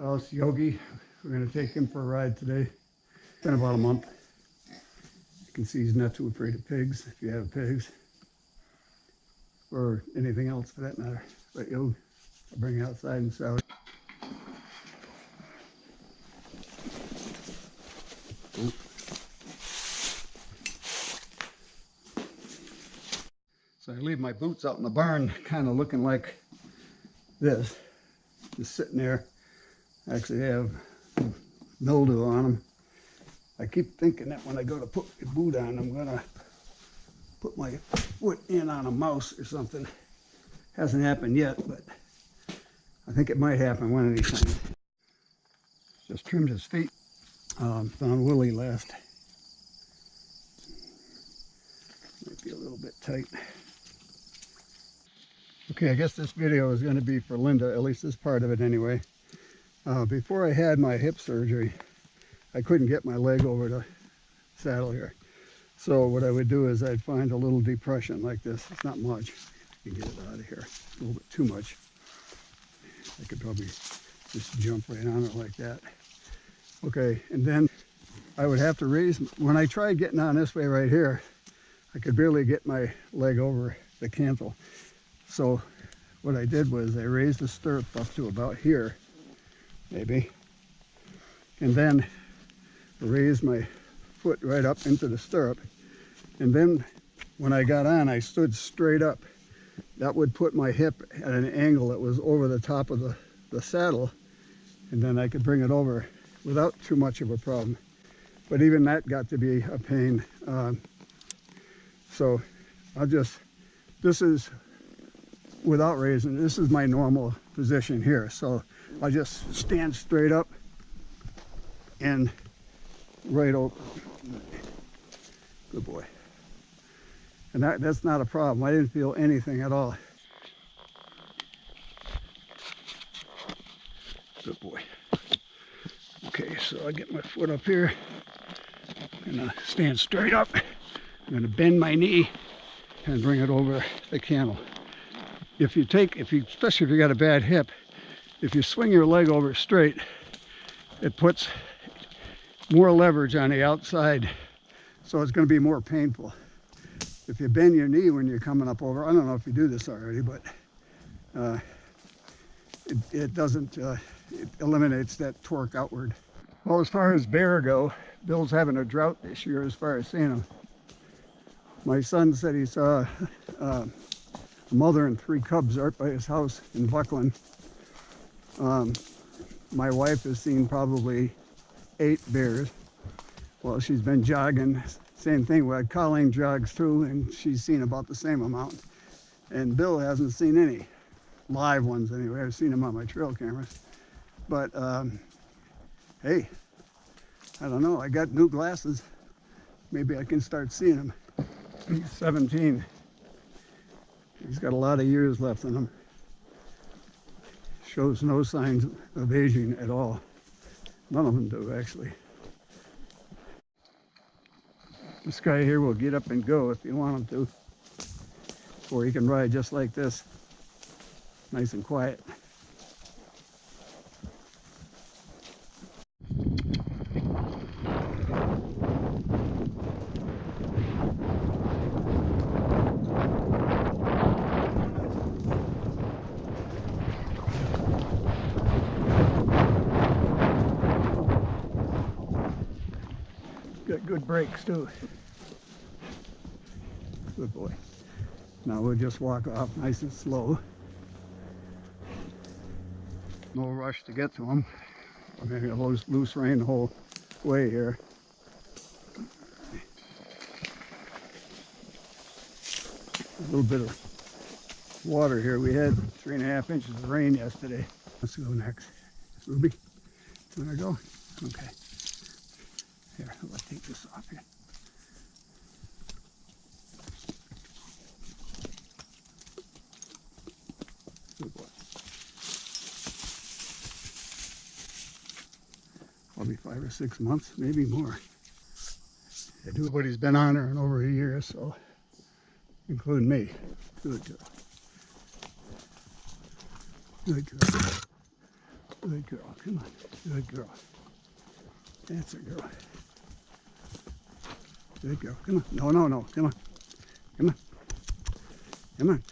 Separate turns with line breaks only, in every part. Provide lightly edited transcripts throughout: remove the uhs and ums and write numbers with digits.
Well, it's Yogi. We're going to take him for a ride today. It's been about a month. You can see he's not too afraid of pigs, if you have pigs. Or anything else for that matter. But Yogi, I'll bring you outside and show you. So I leave my boots out in the barn, kind of looking like this. Just sitting there. I actually have mildew on them. I keep thinking that when I go to put my boot on, I'm going to put my foot in on a mouse or something. Hasn't happened yet, but I think it might happen one of these times. Just trimmed his feet. Found Willie last. Might be a little bit tight. Okay, I guess this video is going to be for Linda, at least this part of it anyway. Before I had my hip surgery, I couldn't get my leg over the saddle here. So what I would do is I'd find a little depression like this. It's not much. You can get it out of here. A little bit too much. I could probably just jump right on it like that. Okay, and then I would have to raise, when I tried getting on this way right here, I could barely get my leg over the cantle. So what I did was I raised the stirrup up to about here, maybe, and then raised my foot right up into the stirrup. And then when I got on, I stood straight up. That would put my hip at an angle that was over the top of the saddle, and then I could bring it over without too much of a problem. But even that got to be a pain. So I'll just, this is without raising, this is my normal position here. So I'll just stand straight up and right open. Good boy. And that's not a problem. I didn't feel anything at all. Good boy. Okay, so I get my foot up here. I'm gonna stand straight up. I'm gonna bend my knee and bring it over the cantle. Especially if you got a bad hip, if you swing your leg over straight, it puts more leverage on the outside, so it's going to be more painful. If you bend your knee when you're coming up over, I don't know if you do this already, but it doesn't, it eliminates that torque outward. Well, as far as bear go, Bill's having a drought this year as far as seeing them. My son said he saw a mother and 3 cubs right by his house in Buckland. My wife has seen probably 8 bears. Well, she's been jogging. Same thing. Well, Colleen jogs too, and she's seen about the same amount. And Bill hasn't seen any live ones anyway. I've seen them on my trail cameras. But hey, I don't know. I got new glasses. Maybe I can start seeing them. He's 17. He's got a lot of years left in him. Shows no signs of aging at all. None of them do, actually. This guy here will get up and go if you want him to. Or he can ride just like this. Nice and quiet. Got good brakes too. Good boy. Now we'll just walk off nice and slow. No rush to get to him. Maybe a loose rein the whole way here. A little bit of water here. We had 3.5 inches of rain yesterday. Let's go next. Ruby, you wanna go? Okay. Here, let's take this off here. Good boy. Probably 5 or 6 months, maybe more. I do what he's been on her in over a year, so including me. Good girl. Good girl. Good girl. Come on. Good girl. That's a girl. Good girl. Come on. No, no, no. Come on. Come on. Come on.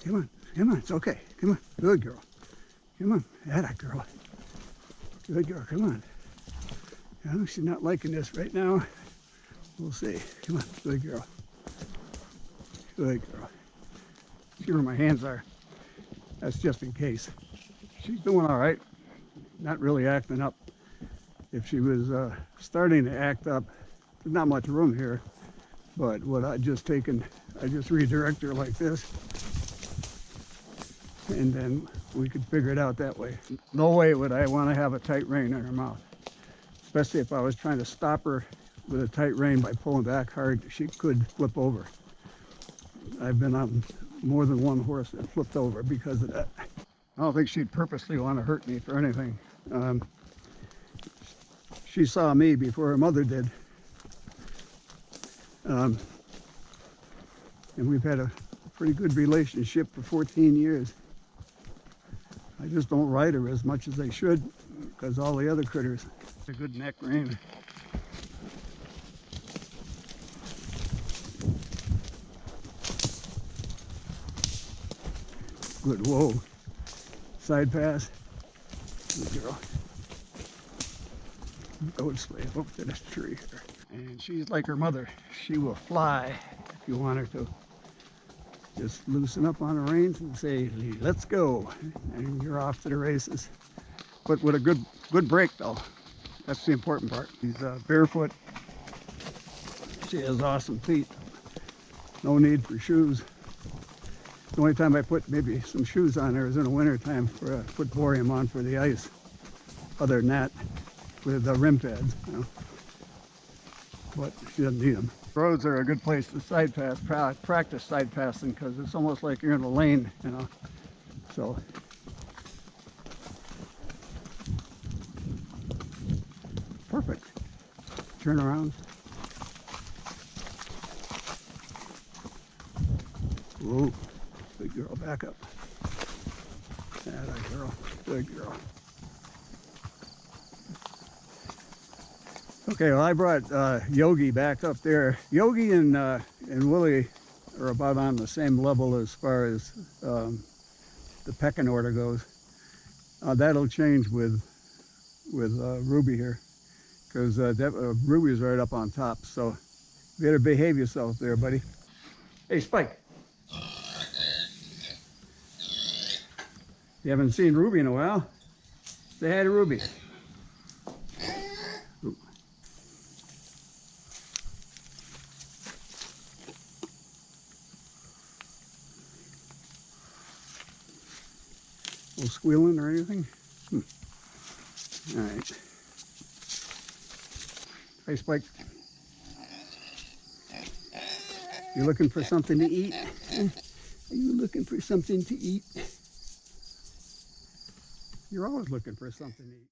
Come on. Come on. It's okay. Come on. Good girl. Come on. Atta girl. Good girl. Come on. No, she's not liking this right now. We'll see. Come on. Good girl. Good girl. See where my hands are. That's just in case. She's doing all right. Not really acting up. If she was starting to act up, there's not much room here. But what I just redirect her like this. And then we could figure it out that way. No way would I want to have a tight rein in her mouth. Especially if I was trying to stop her with a tight rein by pulling back hard, she could flip over. I've been on more than one horse that flipped over because of that. I don't think she'd purposely want to hurt me for anything. She saw me before her mother did. And we've had a pretty good relationship for 14 years. I just don't ride her as much as I should because all the other critters. It's a good neck rein. Good, whoa. Side pass. Good girl. Go slave up to this tree here. And she's like her mother. She will fly if you want her to. Just loosen up on the reins and say, let's go. And you're off to the races. But with a good break though. That's the important part. She's barefoot. She has awesome feet. No need for shoes. The only time I put maybe some shoes on her is in the winter time for put borium on for the ice. Other than that, with the rim pads, you know. But she doesn't need them. Roads are a good place to side pass, practice side passing, because it's almost like you're in a lane, you know. So perfect. Turn around. Whoa. Good girl, back up. That girl, good girl. Okay, well I brought Yogi back up there. Yogi and Willie are about on the same level as far as the pecking order goes. That'll change with Ruby here, because Ruby's right up on top. So you better behave yourself there, buddy. Hey, Spike. You haven't seen Ruby in a while. Say hi to Ruby. No squealing or anything? All right. Hey, Spike. You looking for something to eat? Are you looking for something to eat? You're always looking for something to eat.